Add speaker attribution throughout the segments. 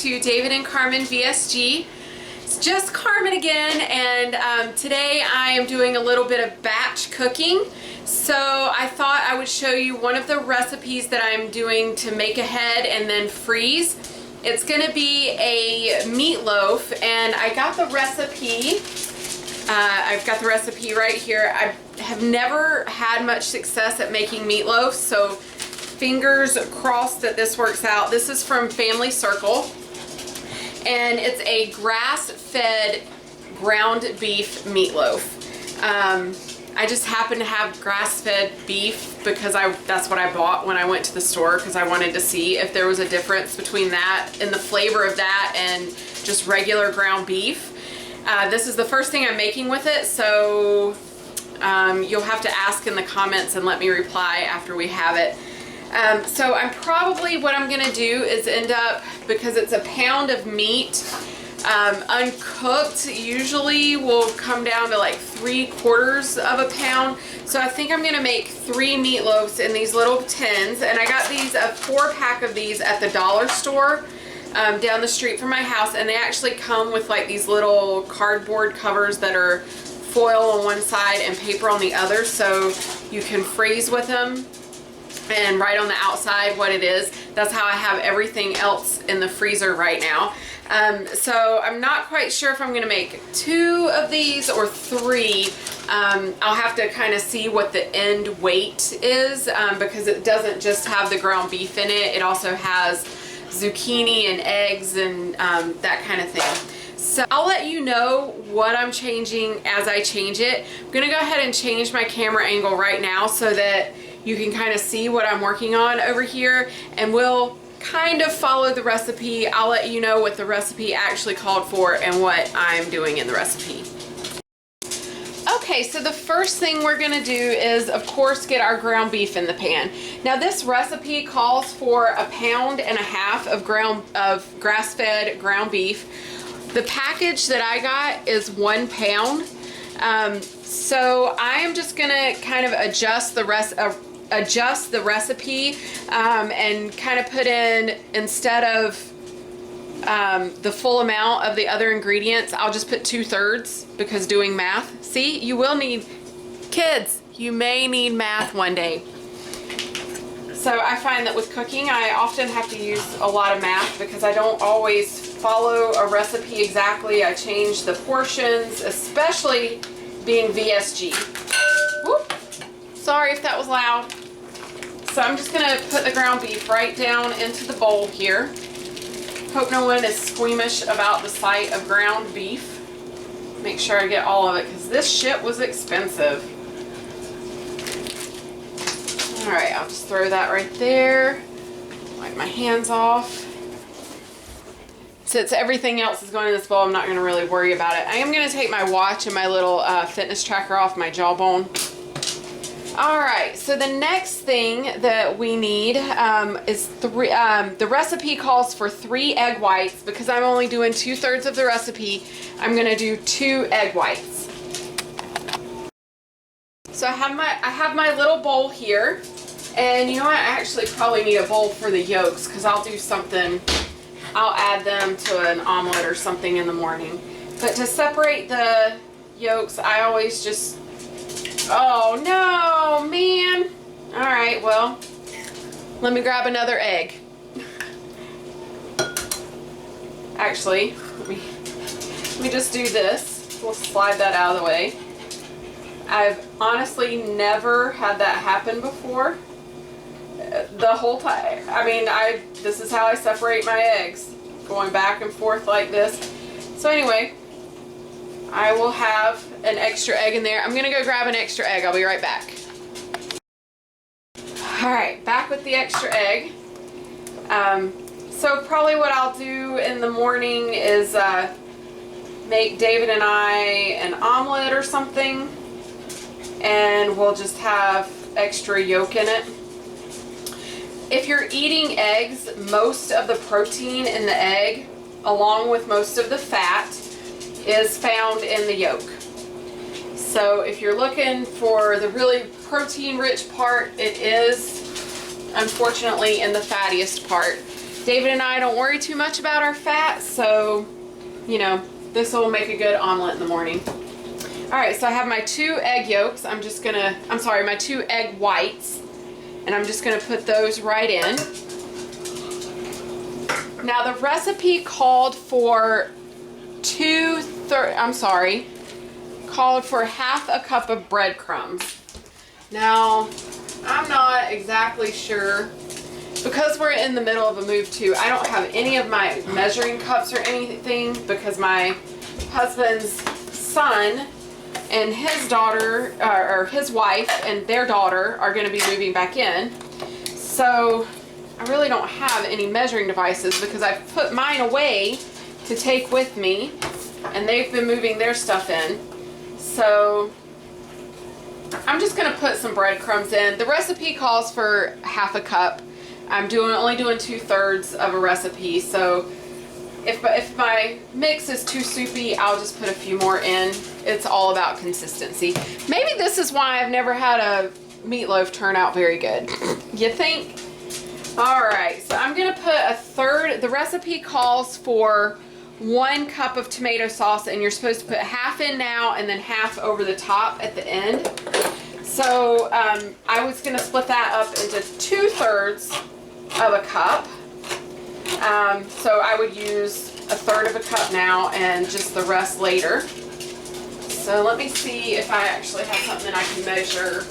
Speaker 1: to David and Carmen VSG. It's just Carmen again, and today I am doing a little bit of batch cooking. So I thought I would show you one of the recipes that I'm doing to make ahead and then freeze. It's going to be a meatloaf, and I got the recipe. I've got the recipe right here. I have never had much success at making meatloaf, so fingers crossed that this works out. This is from Family Circle, and it's a grass-fed ground beef meatloaf. I just happen to have grass-fed beef because that's what I bought when I went to the store, because I wanted to see if there was a difference between that and the flavor of that and just regular ground beef. This is the first thing I'm making with it, so you'll have to ask in the comments and let me reply after we have it. So what I'm gonna do is end up, because it's a pound of meat, uncooked usually will come down to like 3/4 of a pound. So I think I'm gonna make 3 meatloaves in these little tins, and I got these, a 4-pack of these at the dollar store down the street from my house, and they actually come with like these little cardboard covers that are foil on one side and paper on the other, so you can freeze with them and write on the outside what it is. That's how I have everything else in the freezer right now. So I'm not quite sure if I'm gonna make 2 of these or 3. I'll have to kind of see what the end weight is, because it doesn't just have the ground beef in it. It also has zucchini and eggs and that kind of thing. So I'll let you know what I'm changing as I change it. I'm gonna go ahead and change my camera angle right now so that you can kind of see what I'm working on over here, and we'll kind of follow the recipe. I'll let you know what the recipe actually called for and what I'm doing in the recipe. Okay, so the first thing we're gonna do is, of course, get our ground beef in the pan. Now this recipe calls for 1.5 pounds of grass-fed ground beef. The package that I got is 1 pound. So I am just gonna kind of adjust the recipe and kind of put in, instead of the full amount of the other ingredients, I'll just put 2/3, because doing math. See, you will need, kids, you may need math one day. So I find that with cooking, I often have to use a lot of math because I don't always follow a recipe exactly. I change the portions, especially being VSG. Whoop. Sorry if that was loud. So I'm just gonna put the ground beef right down into the bowl here. Hope no one is squeamish about the sight of ground beef. Make sure I get all of it, because this shit was expensive. All right, I'll just throw that right there. Wipe my hands off. Since everything else is going in this bowl, I'm not gonna really worry about it. I am gonna take my watch and my little fitness tracker off my jawbone. All right, so the next thing that we need is the recipe calls for 3 egg whites. Because I'm only doing 2/3 of the recipe, I'm gonna do 2 egg whites. So I have my little bowl here, and you know what, I actually probably need a bowl for the yolks, because I'll do something, I'll add them to an omelet or something in the morning. But to separate the yolks, I always just, oh no, man. All right, well, let me grab another egg. Actually, let me just do this. We'll slide that out of the way. I've honestly never had that happen before. The whole time, I mean, this is how I separate my eggs, going back and forth like this. So anyway, I will have an extra egg in there. I'm gonna go grab an extra egg. I'll be right back. All right, back with the extra egg. So probably what I'll do in the morning is make David and I an omelet or something, and we'll just have extra yolk in it. If you're eating eggs, most of the protein in the egg, along with most of the fat, is found in the yolk. So if you're looking for the really protein rich part, it is unfortunately in the fattiest part. David and I don't worry too much about our fat, so, you know, this will make a good omelet in the morning. All right, so I have my 2 egg yolks. my 2 egg whites, and I'm just gonna put those right in. Now the recipe called for called for half a cup of breadcrumbs. Now, I'm not exactly sure, because we're in the middle of a move too. I don't have any of my measuring cups or anything, because my husband's son and his daughter, or his wife and their daughter, are going to be moving back in. So I really don't have any measuring devices, because I've put mine away to take with me, and they've been moving their stuff in. So I'm just going to put some breadcrumbs in. The recipe calls for half a cup. I'm only doing 2/3 of a recipe, so if my mix is too soupy, I'll just put a few more in. It's all about consistency. Maybe this is why I've never had a meatloaf turn out very good. You think? All right, so I'm gonna put 1/3. The recipe calls for 1 cup of tomato sauce, and you're supposed to put half in now and then half over the top at the end. So I was gonna split that up into 2/3 of a cup. So I would use 1/3 of a cup now and just the rest later. So let me see if I actually have something I can measure.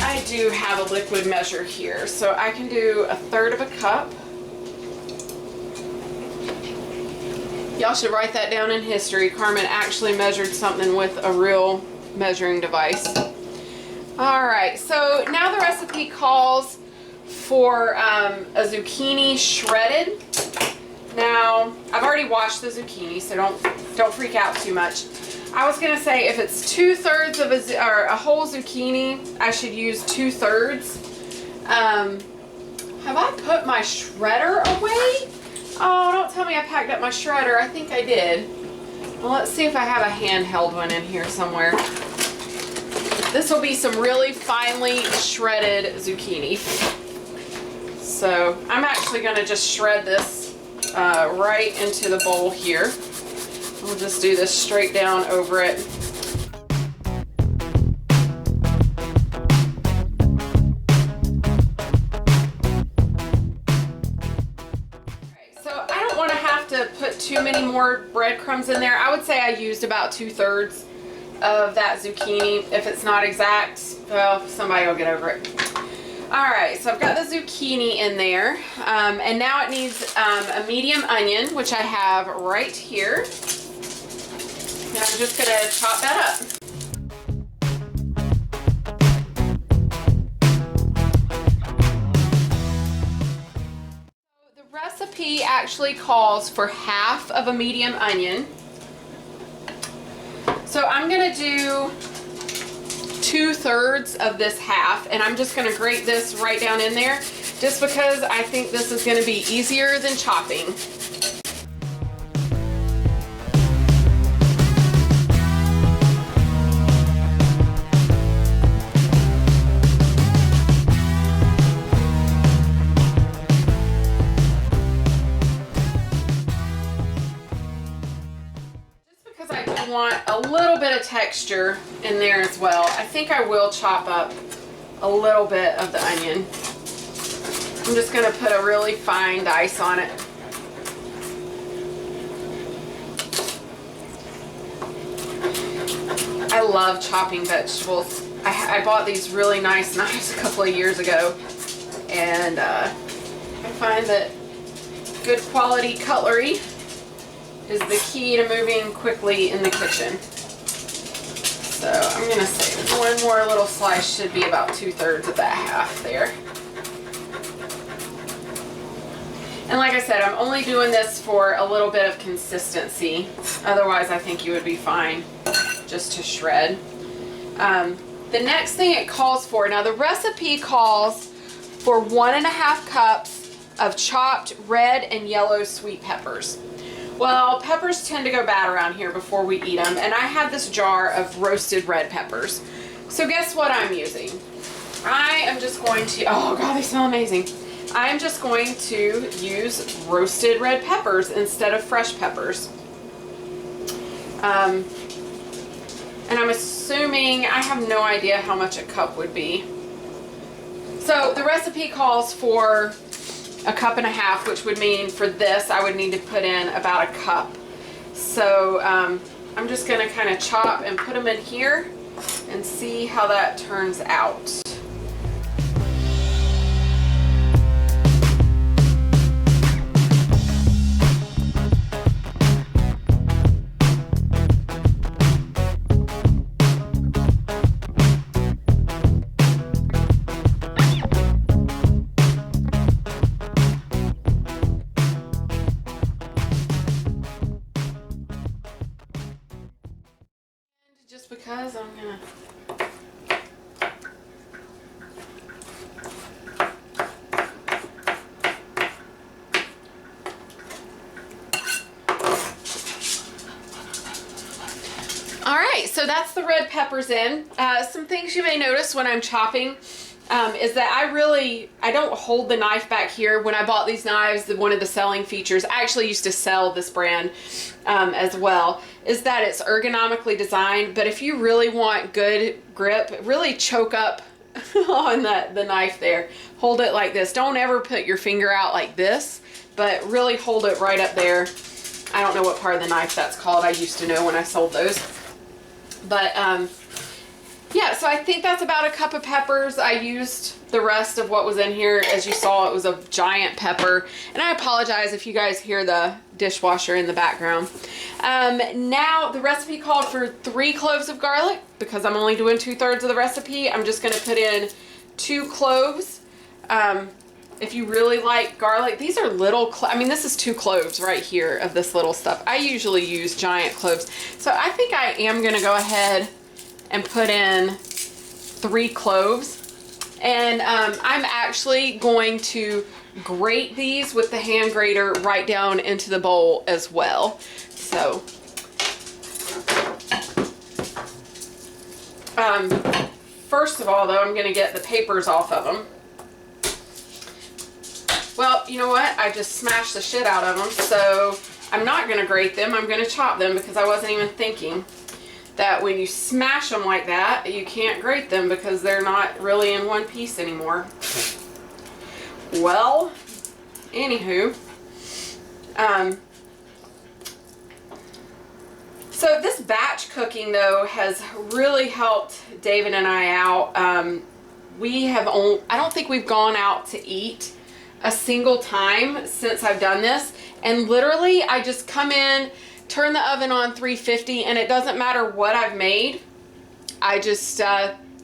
Speaker 1: I do have a liquid measure here, so I can do 1/3 of a cup. Y'all should write that down in history. Carmen actually measured something with a real measuring device. All right, so now the recipe calls for a zucchini shredded. Now, I've already washed the zucchini, so don't freak out too much. I was gonna say if it's 2/3 of a whole zucchini, I should use 2/3. Have I put my shredder away? Oh, don't tell me I packed up my shredder. I think I did. Well, let's see if I have a handheld one in here somewhere. This will be some really finely shredded zucchini. So I'm actually gonna just shred this right into the bowl here. We'll just do this straight down over it. So I don't want to have to put too many more breadcrumbs in there. I would say I used about 2/3 of that zucchini. If it's not exact, well, somebody will get over it. Alright, so I've got the zucchini in there, and now it needs a medium onion, which I have right here. And I'm just going to chop that up. So the recipe actually calls for half of a medium onion. So I'm going to do 2/3 of this half, and I'm just going to grate this right down in there, just because I think this is going to be easier than chopping. Want a little bit of texture in there as well. I think I will chop up a little bit of the onion. I'm just going to put a really fine dice on it. I love chopping vegetables. I bought these really nice knives a couple of years ago, and I find that good quality cutlery is the key to moving quickly in the kitchen. So I'm gonna say one more little slice should be about 2/3 of that half there. And like I said, I'm only doing this for a little bit of consistency. Otherwise, I think you would be fine just to shred. The next thing it calls for, now the recipe calls for 1.5 cups of chopped red and yellow sweet peppers. Well, peppers tend to go bad around here before we eat them, and I have this jar of roasted red peppers. So guess what I'm using? I am just going to, oh God, they smell amazing. I'm just going to use roasted red peppers instead of fresh peppers. And I'm assuming, I have no idea how much a cup would be. So the recipe calls for 1.5 cups, which would mean for this I would need to put in about 1 cup. So I'm just going to kind of chop and put them in here and see how that turns out. Just because I'm gonna Alright, so that's the red peppers in. Some things you may notice when I'm chopping is that I don't hold the knife back here. When I bought these knives, one of the selling features, I actually used to sell this brand as well, is that it's ergonomically designed. But if you really want good grip, really choke up on the knife there. Hold it like this. Don't ever put your finger out like this, but really hold it right up there. I don't know what part of the knife that's called. I used to know when I sold those. But yeah, so I think that's about 1 cup of peppers. I used the rest of what was in here. As you saw, it was a giant pepper. And I apologize if you guys hear the dishwasher in the background. Now, the recipe called for 3 cloves of garlic. Because I'm only doing 2/3 of the recipe, I'm just going to put in 2 cloves. If you really like garlic, these are little, I mean, this is 2 cloves right here of this little stuff. I usually use giant cloves. So I think I am going to go ahead and put in 3 cloves. And I'm actually going to grate these with the hand grater right down into the bowl as well. So, first of all though, I'm going to get the papers off of them. Well, you know what? I just smashed the shit out of them, so I'm not going to grate them. I'm going to chop them because I wasn't even thinking that when you smash them like that, you can't grate them because they're not really in one piece anymore. Well, anywho, so this batch cooking though has really helped David and I out. I don't think we've gone out to eat a single time since I've done this, and literally I just come in, turn the oven on 350, and it doesn't matter what I've made. I just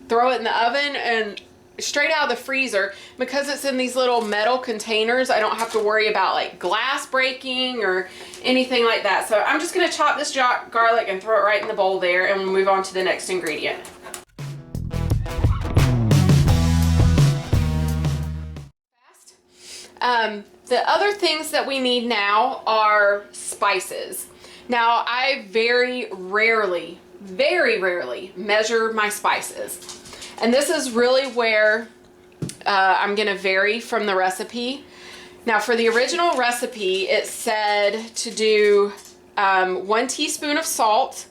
Speaker 1: throw it in the oven and straight out of the freezer. Because it's in these little metal containers, I don't have to worry about like glass breaking or anything like that. So I'm just going to chop this garlic and throw it right in the bowl there, and we'll move on to the next ingredient. The other things that we need now are spices. Now, I very rarely measure my spices. And this is really where I'm going to vary from the recipe. Now, for the original recipe, it said to do 1 teaspoon of salt,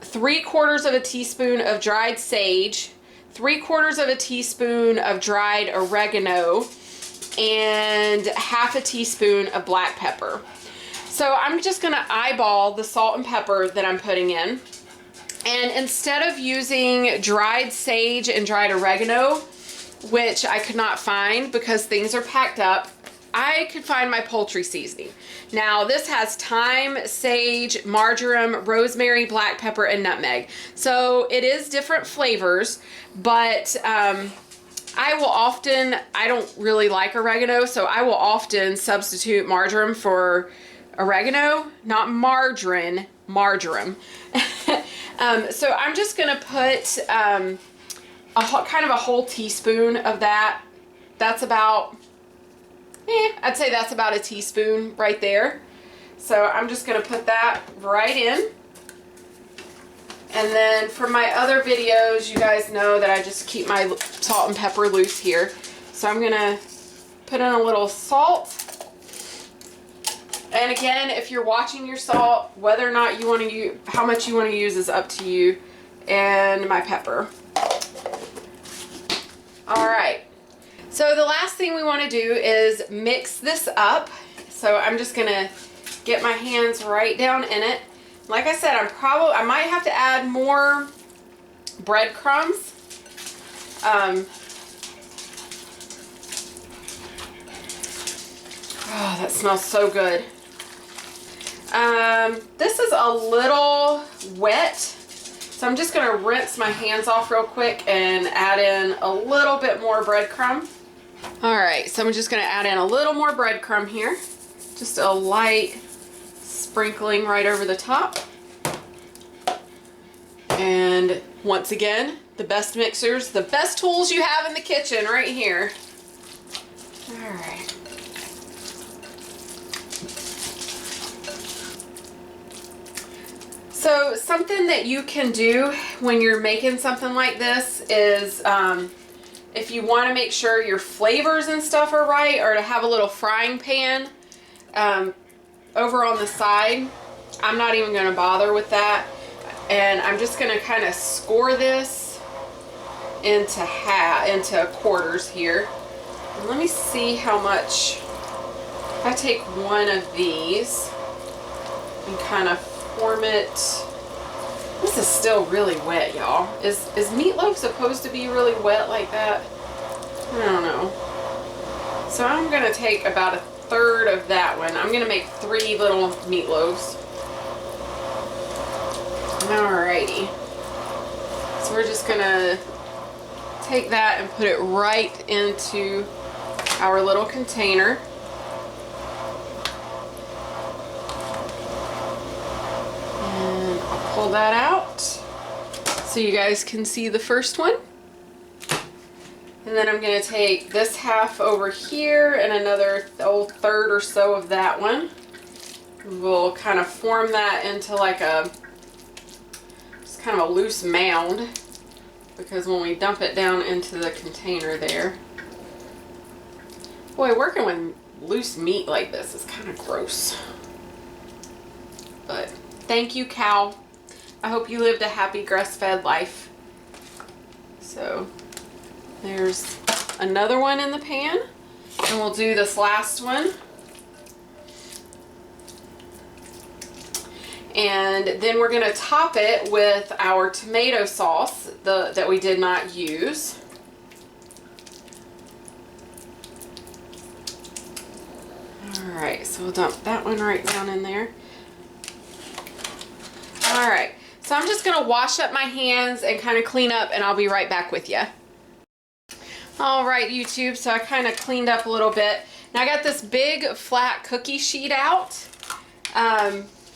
Speaker 1: 3/4 teaspoon of dried sage, 3/4 teaspoon of dried oregano, and 1/2 teaspoon of black pepper. So I'm just going to eyeball the salt and pepper that I'm putting in. And instead of using dried sage and dried oregano, which I could not find because things are packed up, I could find my poultry seasoning. Now this has thyme, sage, marjoram, rosemary, black pepper, and nutmeg. So it is different flavors, but I don't really like oregano, so I will often substitute marjoram for oregano, not margarine, marjoram. So I'm just going to put kind of a whole teaspoon of that. That's about, I'd say that's about a teaspoon right there. So I'm just going to put that right in. And then for my other videos, you guys know that I just keep my salt and pepper loose here. So I'm going to put in a little salt. And again, if you're watching your salt, whether or not you want to use, how much you want to use is up to you. And my pepper. All right. So the last thing we want to do is mix this up. So I'm just going to get my hands right down in it. Like I said, I might have to add more breadcrumbs. Oh, that smells so good. This is a little wet, so I'm just going to rinse my hands off real quick and add in a little bit more breadcrumb. All right, so I'm just going to add in a little more breadcrumb here. Just a light sprinkling right over the top. And once again, the best mixers, the best tools you have in the kitchen right here. All right. So something that you can do when you're making something like this is if you want to make sure your flavors and stuff are right, or to have a little frying pan over on the side. I'm not even going to bother with that. And I'm just going to kind of score this into quarters here. And let me see how much. If I take one of these and kind of form it. This is still really wet, y'all. Is meatloaf supposed to be really wet like that? I don't know. So I'm going to take about a third of that one. I'm going to make 3 little meatloaves. Alrighty. So we're just going to take that and put it right into our little container. And I'll pull that out so you guys can see the first one. And then I'm going to take this half over here and another third or so of that one. We'll kind of form that into like a, just kind of a loose mound, because when we dump it down into the container there, boy, working with loose meat like this is kind of gross. But thank you, cow. I hope you lived a happy grass-fed life. So there's another one in the pan, and we'll do this last one. And then we're going to top it with our tomato sauce that we did not use. Alright, so we'll dump that one right down in there. Alright, so I'm just going to wash up my hands and kind of clean up, and I'll be right back with you. Alright, YouTube, so I kind of cleaned up a little bit. Now I got this big flat cookie sheet out.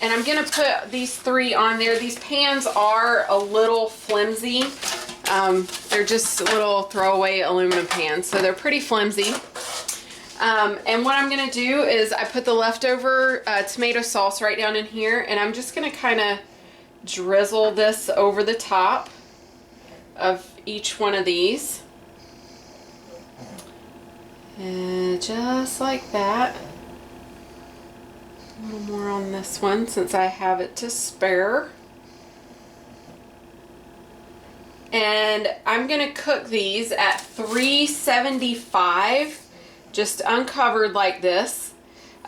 Speaker 1: And I'm going to put these 3 on there. These pans are a little flimsy. They're just little throwaway aluminum pans, so they're pretty flimsy. And what I'm going to do is I put the leftover tomato sauce right down in here, and I'm just going to kind of drizzle this over the top of each one of these. And just like that. A little more on this one since I have it to spare. And I'm going to cook these at 375, just uncovered like this.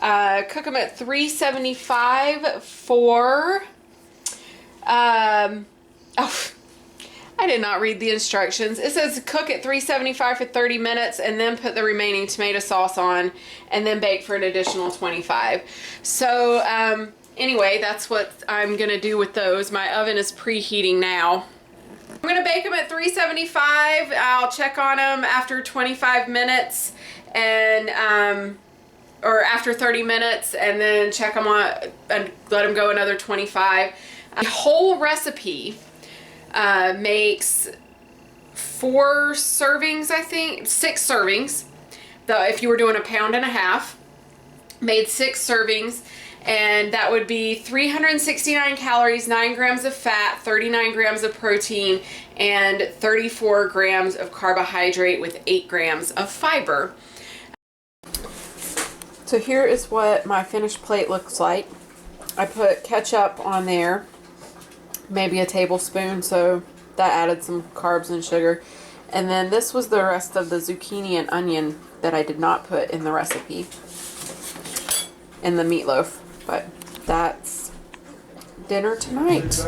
Speaker 1: Cook them at 375 for, I did not read the instructions. It says cook at 375 for 30 minutes and then put the remaining tomato sauce on and then bake for an additional 25. So anyway, that's what I'm going to do with those. My oven is preheating now. I'm going to bake them at 375. I'll check on them after 25 minutes and or after 30 minutes, and then check them on and let them go another 25. The whole recipe makes 4 servings, I think, 6 servings. If you were doing 1.5 pounds, made 6 servings, and that would be 369 calories, 9 grams of fat, 39 grams of protein, and 34 grams of carbohydrate with 8 grams of fiber. So here is what my finished plate looks like. I put ketchup on there, maybe a tablespoon, so that added some carbs and sugar. And then this was the rest of the zucchini and onion that I did not put in the recipe, in the meatloaf. But that's dinner tonight.